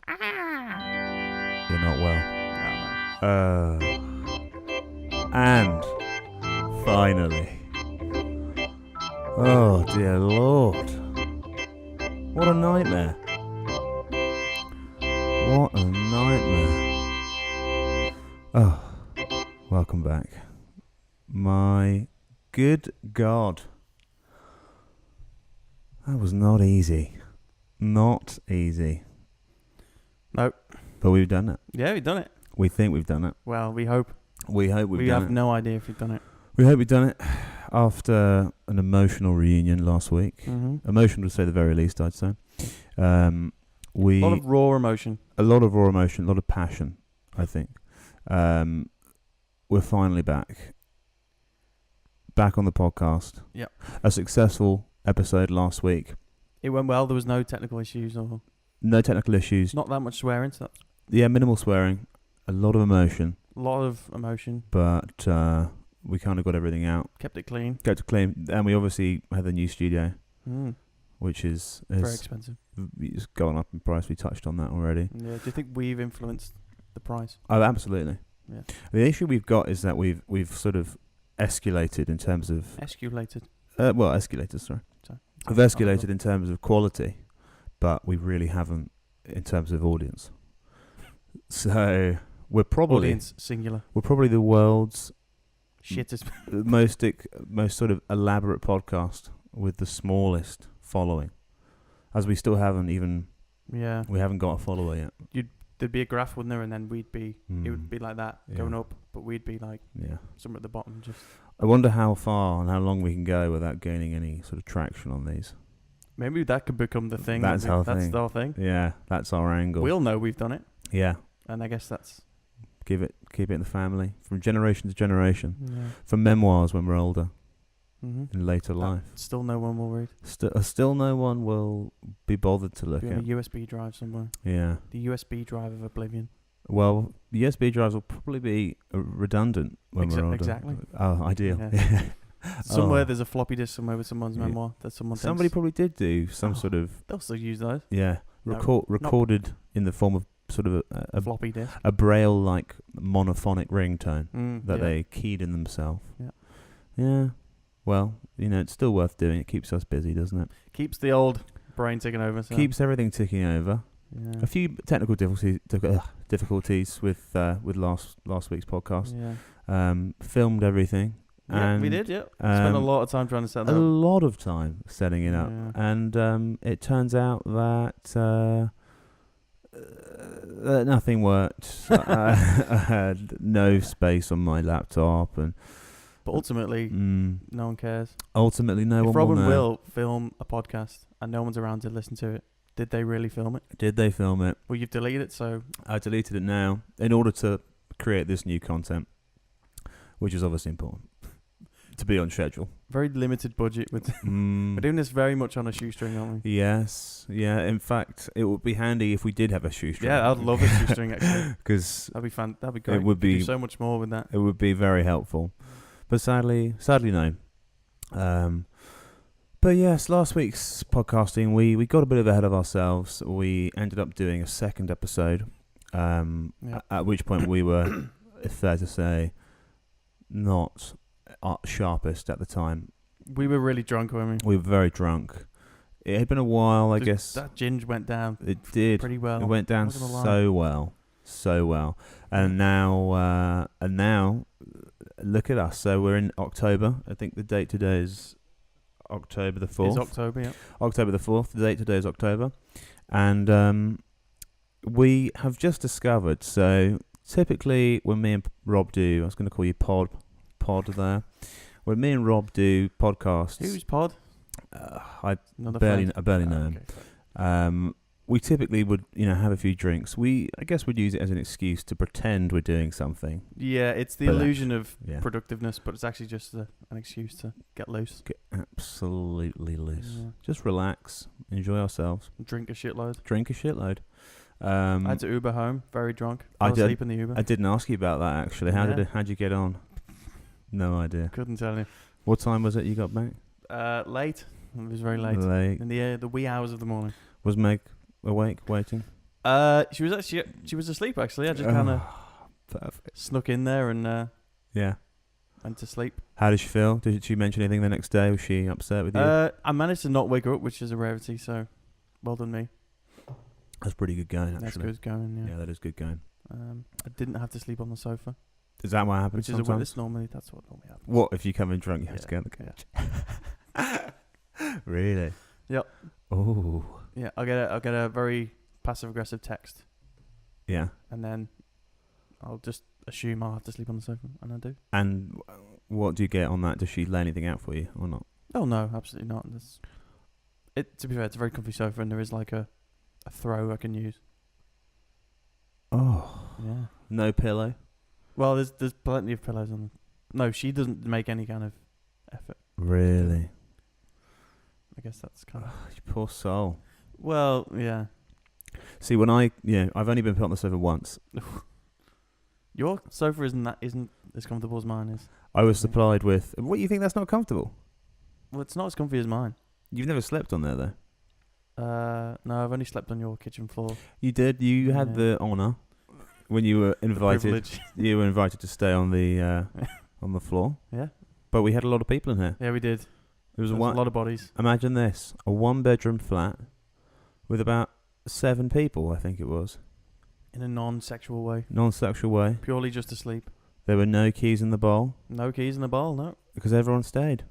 You're not well. And finally. Oh dear Lord. What a nightmare. What a nightmare. Oh, welcome back. My good God. That was not easy. Not easy. Nope. But we've done it. Yeah, we've done it. We think we've done it. Well, we hope. We hope we've We done have it. no idea if we've done it. We hope we've done it after an emotional reunion last week. Mm-hmm. Emotional to say the very least, I'd say. A lot of raw emotion. A lot of raw emotion, a lot of passion, I think. We're finally back. Back on the podcast. Yep. A successful episode last week. It went well. There was no technical issues or No technical issues. not that much swearing. So that's Yeah, minimal swearing. A lot of emotion. a lot of emotion. But we kind of got everything out. Kept it clean. Kept it clean. And we obviously had the new studio, which is Very expensive. it's gone up in price. We touched on that already. Yeah. Do you think we've influenced the price? Oh, absolutely. Yeah. The issue we've got is that we've sort of escalated in terms of Escalated. escalated. Sorry, we've escalated in terms of quality, but we really haven't in terms of audience. So we're probably Audience singular. we're probably the world's Shittest. most sort of elaborate podcast with the smallest following, as we still haven't even Yeah. we haven't got a follower yet. There'd be a graph, wouldn't there? And then we'd be. It Mm. would be like that Yeah. going up, but we'd be like Yeah. somewhere at the bottom. Just I wonder how far and how long we can go without gaining any sort of traction on these. maybe that could become the thing. That's our That's thing. the whole thing. Yeah, that's our angle. We'll know we've done it, Yeah, and I guess that's. keep it in the family from generation to generation. Yeah. From memoirs when we're older Mm-hmm. in later life. Still, no one will read. Still no one will be bothered to look Be on a at. USB drive somewhere. Yeah. The USB drive of oblivion. Well, USB drives will probably be redundant when we're older. Exactly. Oh, ideal. Yeah. Somewhere Oh. there's a floppy disk somewhere with someone's Yeah. memoir that someone Somebody thinks probably did do some Oh. sort of they'll still use those. No, recorded in the form of sort of a Floppy disk. a braille-like monophonic ringtone that Yeah. they keyed in themselves. Yeah. Yeah. Well, it's still worth doing. It keeps us busy, doesn't it? Keeps the old brain ticking over. So. Keeps everything ticking over. Yeah. A few technical difficulties with last week's podcast. Yeah. Filmed everything. Yeah, and we did. Yeah. Spent a lot of time trying to set that up. lot of time setting it up, Yeah. and it turns out that nothing worked. I had no space on my laptop, and But ultimately, no one cares. ultimately, no If one Robin will know. will film a podcast and no one's around to listen to it, did they really film it? Did they film it? Well, you've deleted it, so I deleted it now in order to create this new content, which is obviously important to be on schedule. very limited budget. We're doing this very much on a shoestring, aren't we? Yes, yeah. In fact, it would be handy if we did have a shoestring. Yeah, I'd love a shoestring actually. because That'd be fun. That'd be great. would We could be- do so much more with that. it would be very helpful. But sadly, no. But yes, last week's podcasting, we got a bit ahead of ourselves. We ended up doing a second episode, Yeah. at which point we were, it's fair to say, not sharpest at the time. We were really drunk, weren't we? We were very drunk. It had been a while, I guess. That ginge went down It did. pretty well. It went down I'm not gonna lie. so well, and now, look at us. So we're in October. I think the date today is October the 4th. It's October, yeah. October the 4th. The date today is October, and we have just discovered. So typically, when me and Rob do, I was going to call you Pod there. When me and Rob do podcasts, Who's Pod? I Another barely friend? know him. Okay. We typically would, have a few drinks. I guess we'd use it as an excuse to pretend we're doing something. Yeah, it's the But illusion of Yeah. productiveness, but it's actually just an excuse to get loose. Get absolutely loose. Yeah. Just relax, enjoy ourselves, Drink a shitload. drink a shitload. I had to Uber home, very drunk. I Fell did- asleep in the Uber. I didn't ask you about that actually. How'd you get on? No idea. Couldn't tell you. What time was it you got back? Late. It was very late. Late. In the wee hours of the morning. Was Meg awake, waiting? She was asleep actually. I just kind of Perfect. snuck in there and Yeah. went to sleep. How did she feel? Did she mention anything the next day? Was she upset with you? I managed to not wake her up, which is a rarity. So, well done me. That's pretty good going, actually. That's good going. Yeah, that is good going. I didn't have to sleep on the sofa, Is that what happens which is sometimes? that's normally happens. What if you come in drunk? You have Yeah, to go on the couch. Yeah. Really? Yep. Oh. Yeah, I'll get a very passive aggressive text, Yeah. and then I'll just assume I'll have to sleep on the sofa, and I do. And what do you get on that? Does she lay anything out for you or not? Oh no, absolutely not. To be fair, it's a very comfy sofa, and there is like a throw I can use. Oh. Yeah. No pillow? Well, there's plenty of pillows on. No, she doesn't make any kind of effort. Really? I guess that's kind of. You poor soul. Well, yeah. See, I've only been put on the sofa once. Your sofa isn't as comfortable as mine is. I was supplied with. What, you think that's not comfortable? Well, it's not as comfy as mine. You've never slept on there, though. No, I've only slept on your kitchen floor. You did. You had Yeah. the honour when you were invited. Privilege. You were invited to stay on the on the floor. Yeah. But we had a lot of people in here. Yeah, we did. It was There was a lot of bodies. Imagine this: a one-bedroom flat with about 7 people. I think it was In a non-sexual way. non-sexual way. Purely just to sleep. There were no keys in the bowl No keys in the bowl, no. because everyone stayed.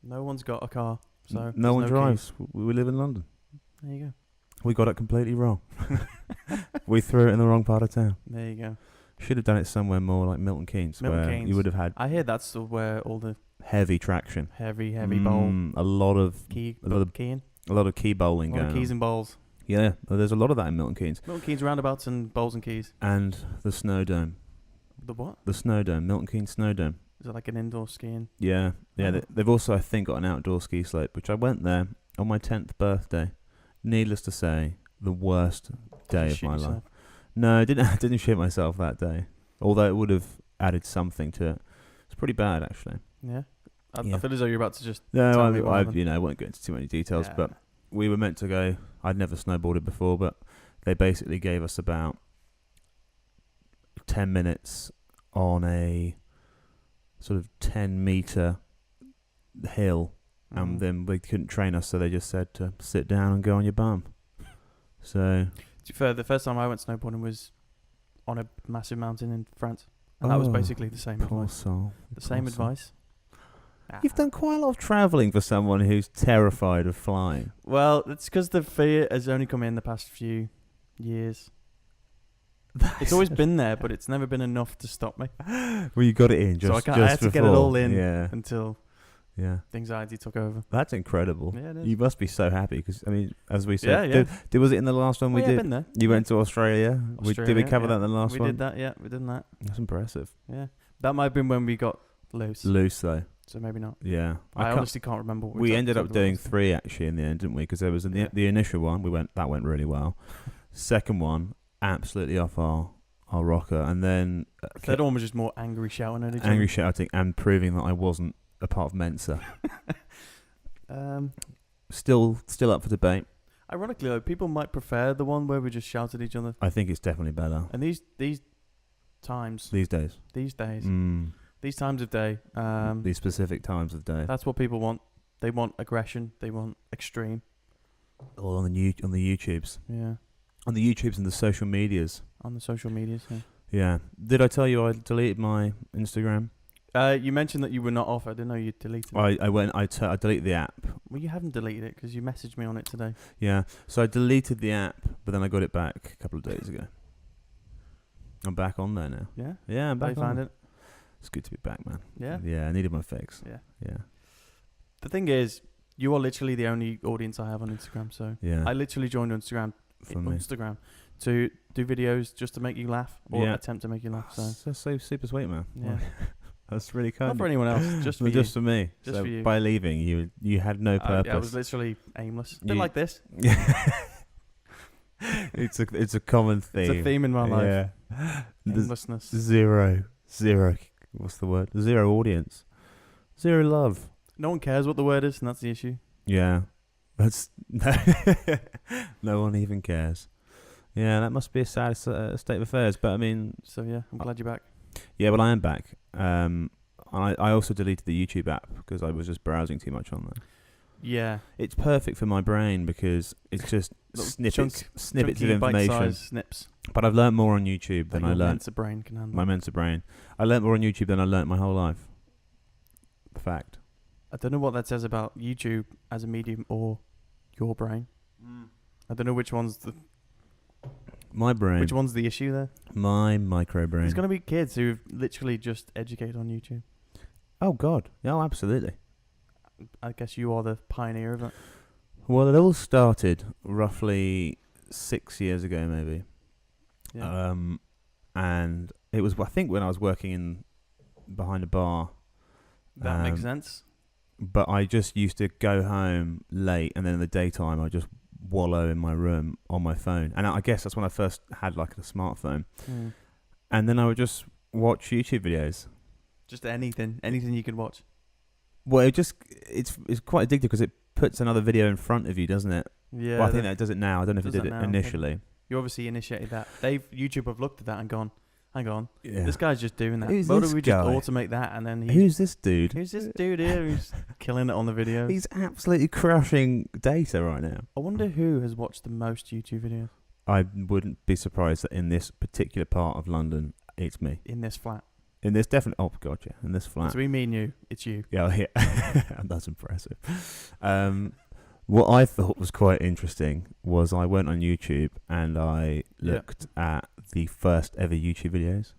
No one's got a car, so No one there's drives. keys. We live in London. There you go. We got it completely wrong. We threw it in the wrong part of town. There you go. Should have done it somewhere more like Milton Keynes, Milton where Keynes. you would have had I hear that's where all the heavy traction, heavy bowl a lot of key a lot of keying. a lot of key A bowling lot going of keys on. and bowls. Yeah, there's a lot of that in Milton Keynes. Milton Keynes roundabouts and bowls and keys. And the Snow Dome, The what? the Snow Dome, Milton Keynes Snow Dome. Is it like an indoor skiing? Yeah, Oh. they've also I think got an outdoor ski slope, which I went there on my 10th birthday. Needless to say, the worst day Just of shit my yourself. life. No, I didn't shit myself that day. Although it would have added something to it. It's pretty bad actually. Yeah. I Yeah. feel as though you're about to just. No, Tell me what I happened. I won't go into too many details, Yeah. but we were meant to go. I'd never snowboarded before, but they basically gave us about 10 minutes on a sort of 10-meter hill, and Mhm. then they couldn't train us, so they just said to sit down and go on your bum. So To be fair, the first time I went snowboarding was on a massive mountain in France, and that was Oh, basically the same poor advice. soul. The same poor soul. advice. You've done quite a lot of travelling for someone who's terrified of flying. Well, it's because the fear has only come in the past few years. It's always been there, but it's never been enough to stop me Well, you got it in just I had to get it before. all in Yeah, until yeah. the anxiety took over. That's incredible. Yeah, it is. You must be so happy because, I mean, as we Yeah, said, yeah. was it in the last one we Oh, yeah, did? been there. You went to Australia. Did we Australia, cover yeah. that in the last We one? did that, yeah. We did that. That's impressive. Yeah. That might have been when we got loose, Loose though. so maybe not. Yeah. I honestly can't remember what we ended up talked doing about. 3 actually in the end, didn't we? Because there was Yeah. the initial one. That went really well. Second one, absolutely off our rocker, and then Third one was just more angry shouting at each angry other. shouting and proving that I wasn't a part of Mensa. Still up for debate. Ironically, though, people might prefer the one where we just shout at each other. I think it's definitely better And these times, these days. these days, Mm. these times of day, These specific times of day. that's what people want. They want aggression. They want extreme. All on the YouTubes. Yeah. On the YouTubes and the social medias. On the social medias. Yeah. Yeah. Did I tell you I deleted my Instagram? You mentioned that you were not off. I didn't know you deleted it. I deleted the app. Well, you haven't deleted it because you messaged me on it today. Yeah. So I deleted the app, but then I got it back a couple of days ago. I'm back on there now. Yeah. Yeah, I'm How back you on find there. it? It's good to be back, man. Yeah. Yeah, I needed my fix. Yeah. Yeah. The thing is, you are literally the only audience I have on Instagram. So Yeah. I literally joined Instagram For me. to do videos just to make you laugh or Yeah. attempt to make you laugh. So That's so super sweet, man. yeah, That's really kind. not for anyone else, just for Well, you. just for me. Just So for you. by leaving, you had no purpose. Yeah, I was literally aimless. A bit You- like this. it's a common theme. It's a theme in my life. Yeah. There's Aimlessness. zero. What's the word? Zero audience. Zero love. No one cares what the word is, and that's the issue. Yeah. That's no one even cares. Yeah, that must be a sad state of affairs. But I mean, So yeah, I'm glad you're back. yeah, well, I am back. I also deleted the YouTube app because I was just browsing too much on there. Yeah, It's perfect for my brain because it's just Little snippets of chunky, information. bite-sized snips. But I've learnt more on YouTube That than I your learnt Mensa brain can handle. my Mensa brain. I learnt more on YouTube than I learnt my whole life. Fact. I don't know what that says about YouTube as a medium or your brain. I don't know which one's the My brain. which one's the issue there. My micro brain. There's gonna be kids who've literally just educated on YouTube. Oh God. Oh, absolutely. I guess you are the pioneer of it. Well, it all started roughly 6 years ago, maybe. Yeah. And it was, I think, when I was working behind a bar. That makes sense. But I just used to go home late, and then in the daytime, I just wallow in my room on my phone. And I guess that's when I first had like a smartphone. And then I would just watch YouTube videos. Just anything you could watch. Well, it's quite addictive because it puts another video in front of you, doesn't it? Yeah. Well, I think that does it now. I don't know if it does did that it now. initially. You obviously initiated that. YouTube have looked at that and gone, hang on, Yeah. this guy's just doing that. Who's Why this don't we just guy? automate that and then Who's this dude? who's this dude here who's killing it on the video? He's absolutely crushing data right now. I wonder who has watched the most YouTube videos I wouldn't be surprised that in this particular part of London, it's me. in this flat. In this definitely, oh god, yeah, in this flat. So we mean you, it's you. Yeah, that's impressive. What I thought was quite interesting was I went on YouTube and I looked at the first ever YouTube videos.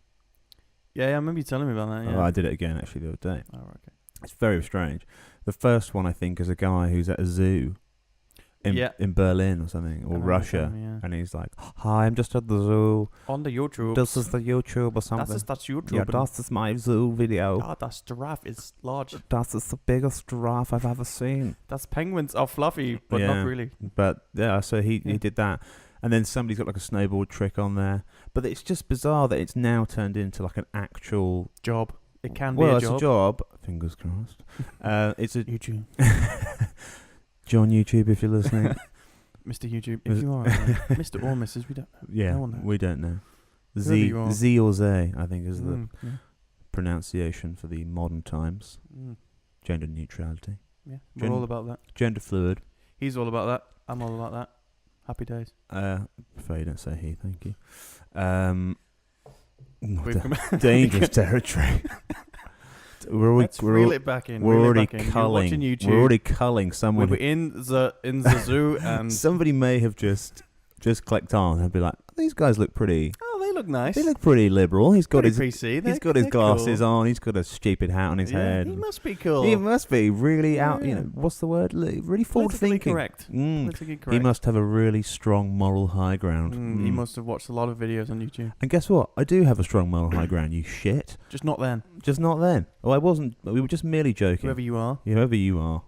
Yeah, I remember you telling me about that. Yeah. Oh, I did it again actually the other day. Oh, okay. It's very strange. The first one I think is a guy who's at a zoo in Berlin or something, or Russia. And he's like, "Hi, I'm just at the zoo. On the YouTube. This is the YouTube or something. That's YouTube. Yeah, das is my zoo video. Ah, that giraffe is large. Das is the biggest giraffe I've ever seen." That's penguins are fluffy, but Yeah. not really. But yeah, so he Yeah. did that. And then somebody's got like a snowboard trick on there. But it's just bizarre that it's now turned into like an actual Job. It can well, be a it's job. a job. Fingers crossed. It's a YouTube. John YouTube if you're listening. Mr. YouTube, if you are, Mr. or Mrs., we don't know. Yeah, No one knows. we don't know. Whoever you are. Z or Zay, I think, is the Yeah. pronunciation for the modern times. Gender neutrality. Yeah, we're all about that. Gender fluid. He's all about that. I'm all about that. Happy days. Prefer you don't say he, thank you. We've come Dangerous territory. Let's reel it back in. We're reel it already back in. You're culling. watching YouTube. We're already culling someone. We're in the zoo and Somebody may have just clicked on and be like, "These guys look pretty. oh, they look nice. They look pretty liberal." He's got Pretty his PC. he's got his glasses on. He's got a stupid hat on his head. He must be cool. He must be really out. You Yeah. know, what's the word? Really forward Politically thinking. correct. Mm. Politically correct. He must have a really strong moral high ground. He must have watched a lot of videos on YouTube. And guess what? I do have a strong moral high ground. You shit. Just not then. Just not then. Oh, I wasn't. We were just merely joking. Whoever you are, Whoever you are.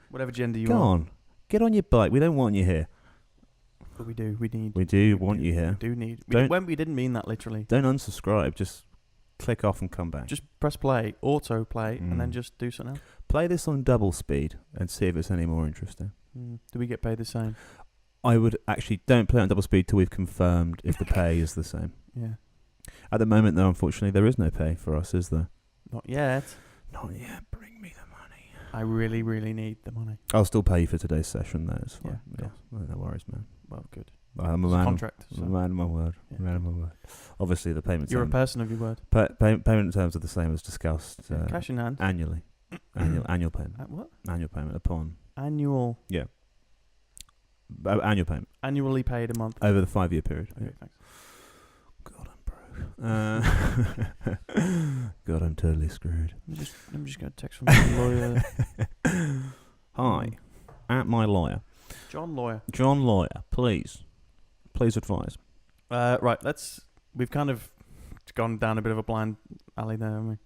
whatever gender you Go are. on. Get on your bike. We don't want you here. But we do. We need. We do want you here. We do need. We didn't mean that literally. Don't unsubscribe. Just click off and come back. Just press play, auto play, and then Mm. just do something else. Play this on double speed and see if it's any more interesting. Do we get paid the same? I would actually don't play it on double speed till we've confirmed if the pay is the same. Yeah. At the moment, though, unfortunately, there is no pay for us, is there? Not yet. Not yet. Bring me the money. I really, really need the money. I'll still pay you for today's session, though. It's fine. Yeah, No worries, man. Well, good. I'm a It's a man. contract. I'm So. a man of my word. Yeah. Man of my word. Obviously, the payment You're a terms. person of your word. Payment terms are the same as discussed. Cash in hand. Annually. Annual payment. What? Annual payment upon. Annual. Annual payment Annually paid a month. over the 5-year period. Okay, thanks. God, I'm broke. God, I'm totally screwed. I'm just going to text from my lawyer. Hi, at my lawyer, John Lawyer. John Lawyer. Please advise. Right, we've kind of gone down a bit of a blind alley there, haven't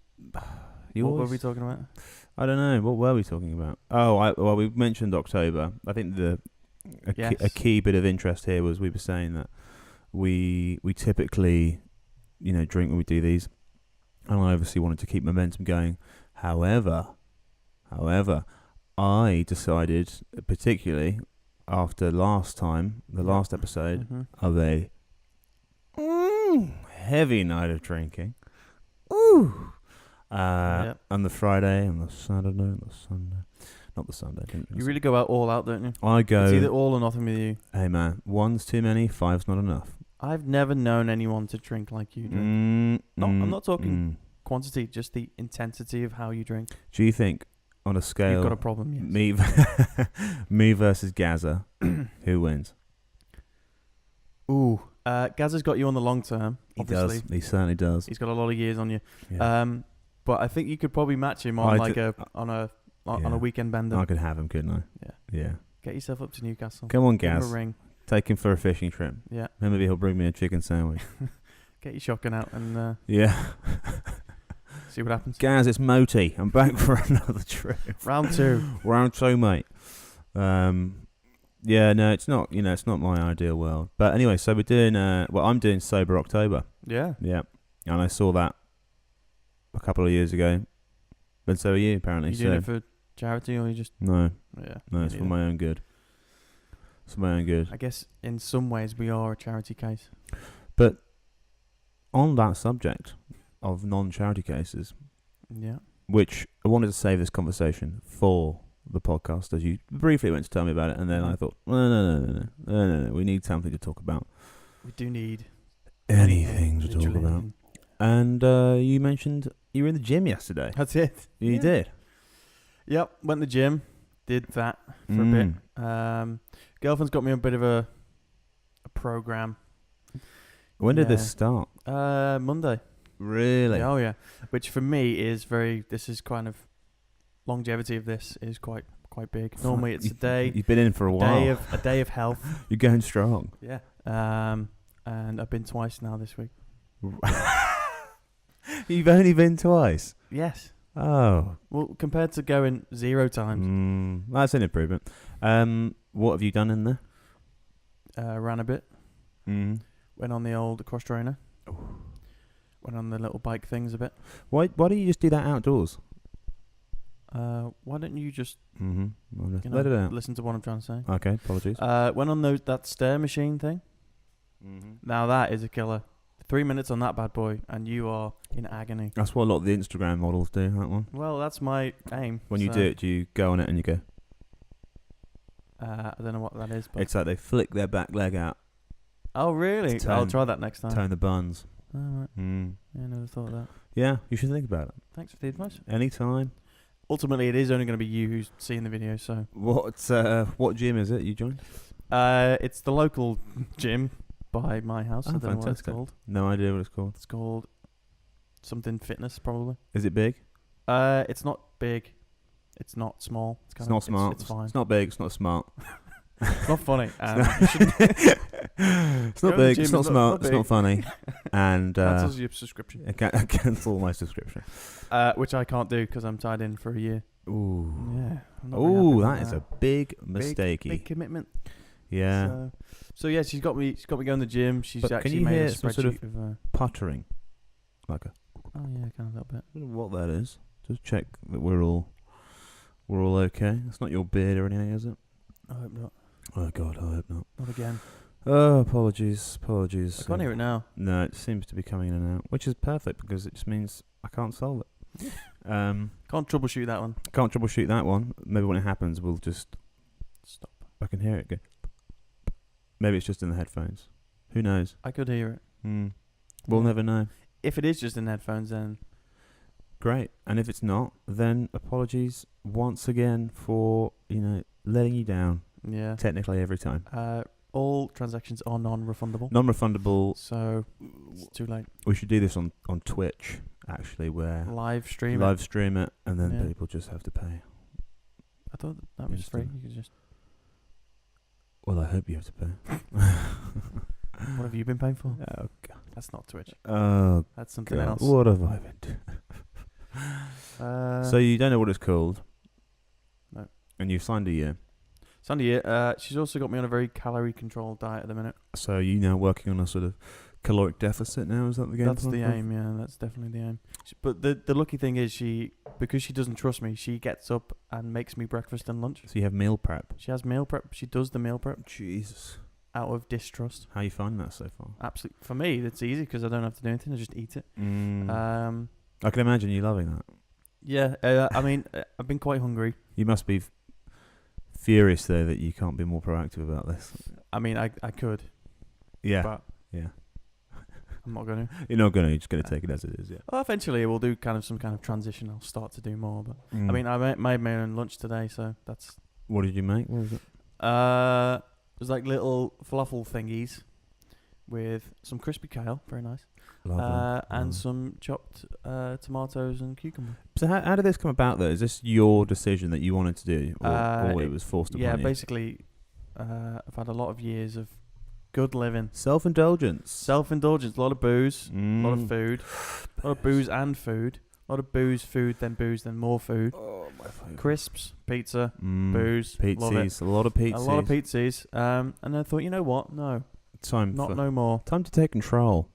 we? What were we talking about? I don't know. What were we talking about? Oh, well, we mentioned October. I think a key bit of interest here was we were saying that we typically, drink when we do these, and I obviously wanted to keep momentum going. However, I decided, particularly after last episode, Mm-hmm. of a heavy night of drinking. Ooh. Yep. On the Friday, and the Saturday, and the Sunday. Not the Sunday. You really go out all out, don't you? I go. It's either all or nothing with you. Hey man, one's too many, five's not enough. I've never known anyone to drink like you drink. I'm not talking quantity, just the intensity of how you drink. Do you think, on a scale, You've got a problem, yes. me versus Gaza, who wins? Ooh. Gazza's got you on the long term, obviously. He does. He certainly does. He's got a lot of years on you. Yeah. But I think you could probably match him on on a weekend bender. I could have him, couldn't I? Yeah. Get yourself up to Newcastle. Come on, Give him Gaz. a ring. Take him for a fishing trip. Yeah. Then maybe he'll bring me a chicken sandwich. Get your shotgun out and yeah. see what happens. Gaz, it's Moti. I'm back for another trip. Round 2. Round 2, mate. Yeah, no, it's not. It's not my ideal world. But anyway, so we're doing. I'm doing Sober October. Yeah. Yeah, and I saw that a couple of years ago. But so are you, apparently. You doing it for charity or you just? No, Yeah. it's for my own good. It's for my own good. I guess in some ways we are a charity case. But on that subject of non-charity cases, Yeah. which I wanted to save this conversation for the podcast, as you briefly went to tell me about it, and then I thought, no, we need something to talk about. We do need Anything to talk literally about. anything. And you mentioned you were in the gym yesterday. That's it. You did. Yep. Went to the gym. Did that for a bit. Girlfriend's got me on a bit of a program. When did this start? Monday. Really? Oh yeah. Which for me is this is kind of longevity of this is quite big. Normally it's a day. You've been in for a while. A day of health. You're going strong. Yeah. And I've been twice now this week. You've only been twice? Yes. Oh. Well, compared to going 0 times. That's an improvement. What have you done in there? Ran a bit. Went on the old cross trainer. Went on the little bike things a bit. Why don't you just do that outdoors? Why don't you just Let it out. listen to what I'm trying to say? Okay, apologies. Went on that stair machine thing. Now that is a killer. 3 minutes on that bad boy, and you are in agony. That's what a lot of the Instagram models do, that one. Well, that's my aim. When you do it, do you go on it and you go? I don't know what that is, but It's like they flick their back leg out. oh really? I'll try that next time. Turn the buns. Oh, right. Yeah, I never thought of that. Yeah, you should think about it. Thanks for the advice. Anytime. Ultimately, it is only going to be you who's seeing the video, so. What gym is it you joined? It's the local gym by my house. Oh, I don't know what it's fantastic. called. No idea what it's called. It's called something fitness, probably. Is it big? It's not big. It's not small. It's not smart. It's fine. It's not big. It's not smart. It's not funny. It's not big. It's not smart. It's not funny. And cancels your subscription. I cancel my subscription. Which I can't do because I'm tied in for a year. Ooh. Yeah. I'm not very happy Ooh, with that is a big mistake. Big commitment. Yeah. So yeah, she's got me going to the gym. She's But actually can you made hear a some spreadsheet sort of of puttering? Like a. oh yeah, kind of a little bit. I don't know what that is. Just check that we're all okay. It's not your beard or anything, is it? I hope not. Oh God, I hope not. Not again. Oh, apologies. I can't hear it now. No, it seems to be coming in and out, which is perfect because it just means I can't solve it. Can't troubleshoot that one. Can't troubleshoot that one. Maybe when it happens, we'll just Stop. I can hear it go. Maybe it's just in the headphones. Who knows? I could hear it. We'll Yeah. never know. If it is just in headphones, then Great. And if it's not, then apologies once again for letting you down. yeah. Technically, every time. All transactions are non-refundable. Non-refundable. So it's too late. We should do this on Twitch, actually, where Live stream. live stream it, and then Yeah. people just have to pay. I thought that was Just free. do- You could just. Well, I hope you have to pay. What have you been paying for? Oh God. That's not Twitch. Oh That's something God. else. What have I been doing? So you don't know what it's called? No. And you've signed a year. Sandy, she's also got me on a very calorie-controlled diet at the minute. So you now working on a sort of caloric deficit now? Is that the game? That's the aim, yeah. That's definitely the aim. But the lucky thing is because she doesn't trust me, she gets up and makes me breakfast and lunch. So you have meal prep. She has meal prep. She does the meal prep. Jesus. out of distrust. How you find that so far? Absolutely. For me, it's easy because I don't have to do anything. I just eat it. I can imagine you loving that. Yeah. I mean, I've been quite hungry. You must be furious though that you can't be more proactive about this. I mean, I could. Yeah. But Yeah. I'm not going to. You're not gonna. You're just gonna take it as it is. Yeah. Well, eventually, we'll do some kind of transition. I'll start to do more. But Mm. I mean, I made my own lunch today, so that's. What did you make? What was it? It was like little falafel thingies with some crispy kale, very nice, and some chopped tomatoes and cucumber. So how did this come about though? Is this your decision that you wanted to do, or it was forced upon you? Yeah, basically, I've had a lot of years of good living, Self-indulgence, a lot of booze, a lot of food, a lot of booze and food, a lot of booze, then more food. Oh, my favourite. Crisps, pizza, booze, love it. Pizzas, a lot of pizzas. A lot of pizzas. And I thought, you know what? No, Time no more. to take control.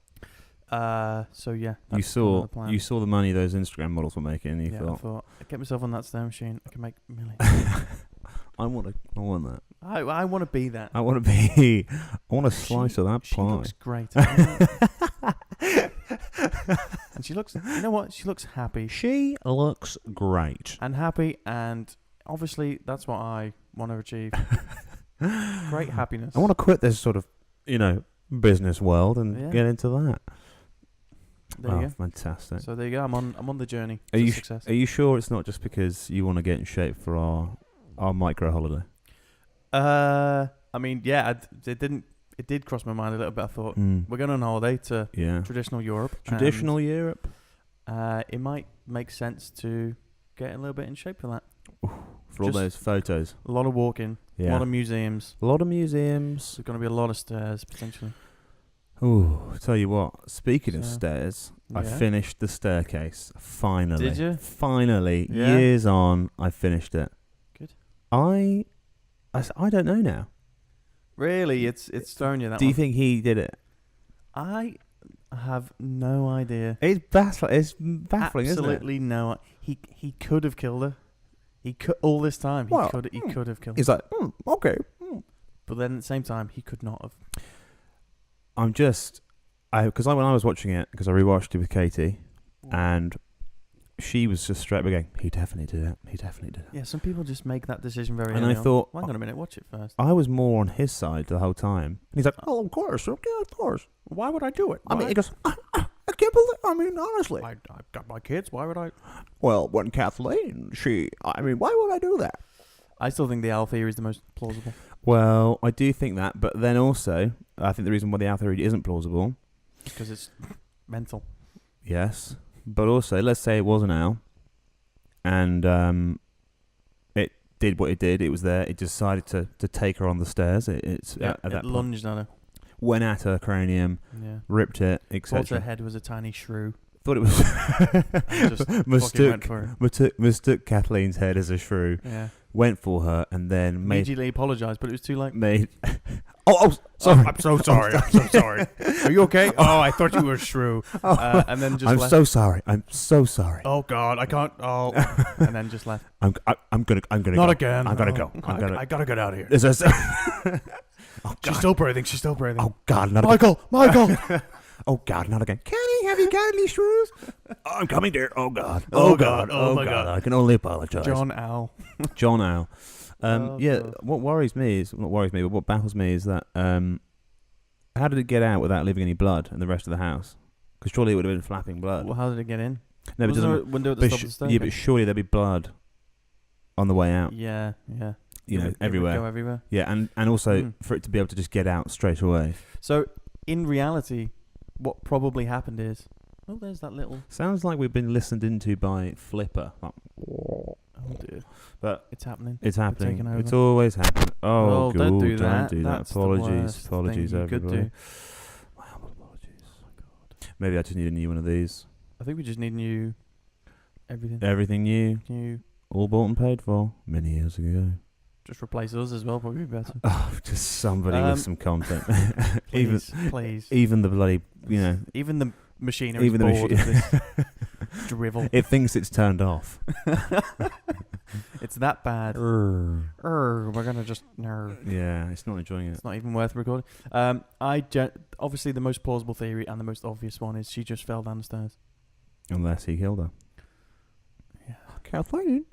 So yeah, You that's another plan. saw the money those Instagram models were making, and you I thought, thought, I get myself on that stair machine. I can make millions. I want that. I want to be that. I want a slice of that She pie. looks great. And she looks, you know what? She looks happy. She looks great. And happy, and obviously that's what I want to achieve. Great happiness. I want to quit this sort of, business world and get into that. There you go. Fantastic. So there you go. I'm on the journey Are to you success. Are you sure it's not just because you want to get in shape for our micro holiday? I mean, yeah, it did cross my mind a little bit. I thought we're going on holiday to traditional Europe. Traditional Europe. It might make sense to get a little bit in shape for that. For all those photos. A lot of walking. Yeah. A lot of museums. There's going to be a lot of stairs potentially. Ooh, tell you what. Speaking of stairs, I Yeah. finished the staircase. Finally. Did you? Finally, Yeah. years on, I finished it. Good. I don't know now. Really, it's thrown you that. Do you one. think he did it? I have no idea. It's baffling. It's baffling, Absolutely isn't it? no. He could have killed her. He could all this time. He Well, could have killed her. He's like, okay. But then at the same time, he could not have. Because when I was watching it, because I rewatched it with Katie, and she was just straight up going, he definitely did it. He definitely did it. Yeah, some people just make that decision very And early I thought, on. Well, hang on a minute, watch it first. I was more on his side the whole time. And he's like, oh, of course. Okay, of course. Why would I do it? I mean, he goes, I can't believe, honestly. I've got my kids. Why would I? Well, when Kathleen, why would I do that? I still think the owl theory is the most plausible. Well, I do think that, but then also, I think the reason why the owl theory isn't plausible, Because it's mental. yes, but also, let's say it was an owl, and it did what it did. It was there. It decided to take her on the stairs. At that it point, lunged at her. went at her cranium, Yeah. ripped it, Thought her etc. head was a tiny shrew. Thought it was Just fucking went for it. mistook Kathleen's head as a shrew. Yeah. Went for her and then Immediately apologised, but it was too late. Sorry. I'm so sorry. I'm so sorry. Are you okay? Oh, I thought you were a shrew. And then just I'm left. so sorry. I'm so sorry. Oh God, I can't. Oh, and then just left. I'm gonna Not go. again. I'm gonna Oh, go. I gotta get out of here. Is this? Oh She's God. still breathing. She's still breathing. Oh God, not Michael. Oh God, not again. Kenny, have you got any shrews? I'm coming, dear. Oh God. Oh, God. Oh, my God. I can only apologize. John Owl. John Owl. Yeah. God. What worries me is not worries me, but what baffles me is that how did it get out without leaving any blood in the rest of the house? Because surely it would have been flapping blood. Well, how did it get in? No, but it Wasn't there a doesn't. window at the But top of the staircase? yeah, but surely there'd be blood on the way out. Yeah. You know, It would everywhere. go everywhere. Yeah, and also Mm. for it to be able to just get out straight away. So, in reality, what probably happened is, oh, there's that little. Sounds like we've been listened into by Flipper. Like, Oh dear. but It's happening. it's happening. taking over. It's always happening. Oh, Don't God, do that. Don't do that. That's the Apologies, worst apologies, thing you could everybody. do. My humble apologies. Maybe I just need a new one of these. I think we just need new everything. Everything new, New. all bought and paid for many years ago. Just replace us as well. Probably be better. Oh, just somebody with some content. Please, please. even the bloody, Even the machinery. even the bored of machine. this. Drivel. It thinks it's turned off. It's that bad. Urgh. We're gonna just. Yeah, it's not enjoying it. It's not even worth recording. Obviously the most plausible theory and the most obvious one is she just fell down the stairs. Unless he killed her. Yeah. Kathleen,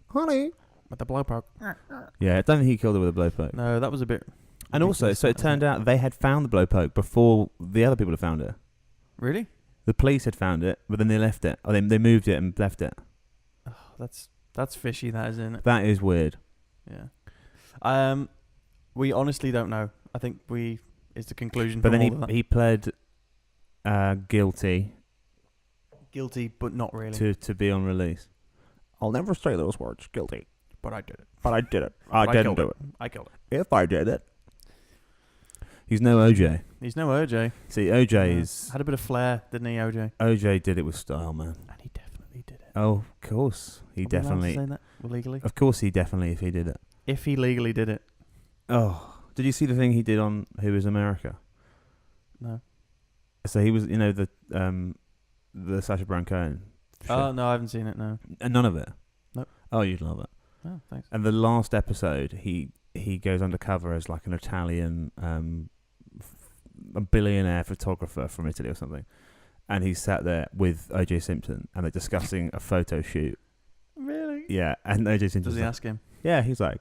honey. With the blowpoke. Yeah, I don't think he killed her with a blowpoke. No, that was a bit. And also, so it turned out they had found the blowpoke before the other people had found it. Really? The police had found it, but then they left it. Or they moved it and left it. Oh, that's fishy. That is, isn't it? That is weird. Yeah. We honestly don't know. I think is the conclusion. But from then all of that. he pled guilty Guilty, but not really. to be on release. I'll never say those words, guilty. But I did it. But I did it. I didn't do it. I killed it. If I did it. He's no OJ. He's no OJ. See, OJ is... Had a bit of flair, didn't he, OJ? OJ did it with style, man. And he definitely did it. Oh, of course. He Are we allowed to definitely... say that legally? Of course he definitely, if he did it. If he legally did it. Oh. Did you see the thing he did on Who Is America? No. So he was, the Sacha Baron Cohen show. Oh, no, I haven't seen it, no. And none of it? Nope. Oh, you'd love it. Oh, thanks. And the last episode, he goes undercover as like an Italian, a billionaire photographer from Italy or something. And he's sat there with O.J. Simpson and they're discussing a photo shoot. Really? Yeah, and O.J. Simpson... Does he ask him? Yeah, he's like...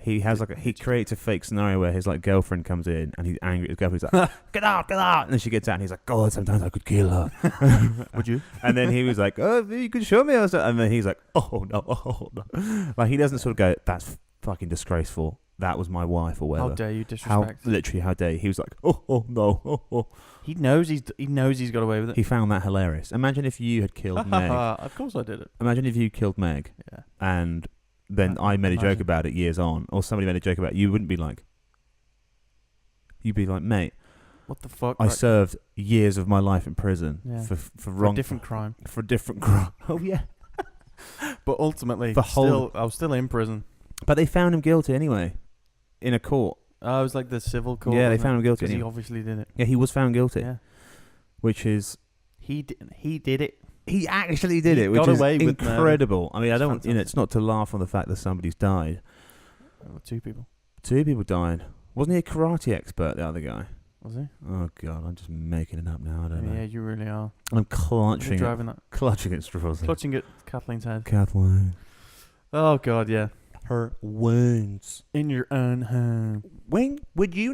He creates a fake scenario where his like girlfriend comes in and he's angry at his girlfriend. He's like, get out! And then she gets out and he's like, God, sometimes I could kill her. Would you? And then he was like, oh, you could show me. And then he's like, oh no. Like he doesn't sort of go, that's fucking disgraceful. That was my wife or whatever. How dare you disrespect? How dare you? He was like, oh no. He knows he's got away with it. He found that hilarious. Imagine if you had killed Meg. Of course I did it. Imagine if you killed Meg. Yeah. And then I made a joke about it years on, or somebody made a joke about it. You wouldn't be like, you'd be like, mate, what the fuck? I served years of my life in prison for a different crime. For a different crime. Oh yeah. But ultimately, I was still in prison. But they found him guilty anyway, in a court. Oh, it was like the civil court. Yeah, they found him guilty. Because he obviously did it. Yeah, he was found guilty. Yeah. Which is he did it. He actually did it, which got is away with incredible. I mean, I don't want, fantastic. it's not to laugh on the fact that somebody's died. Two people. Two people died. Wasn't he a karate expert, the other guy? Was he? Oh God, I'm just making it up now. I don't know. Yeah, you really are. I'm clutching Clutching at straws. Clutching at Kathleen's head. Kathleen. Oh God, yeah. Her wounds. In your own home. When would you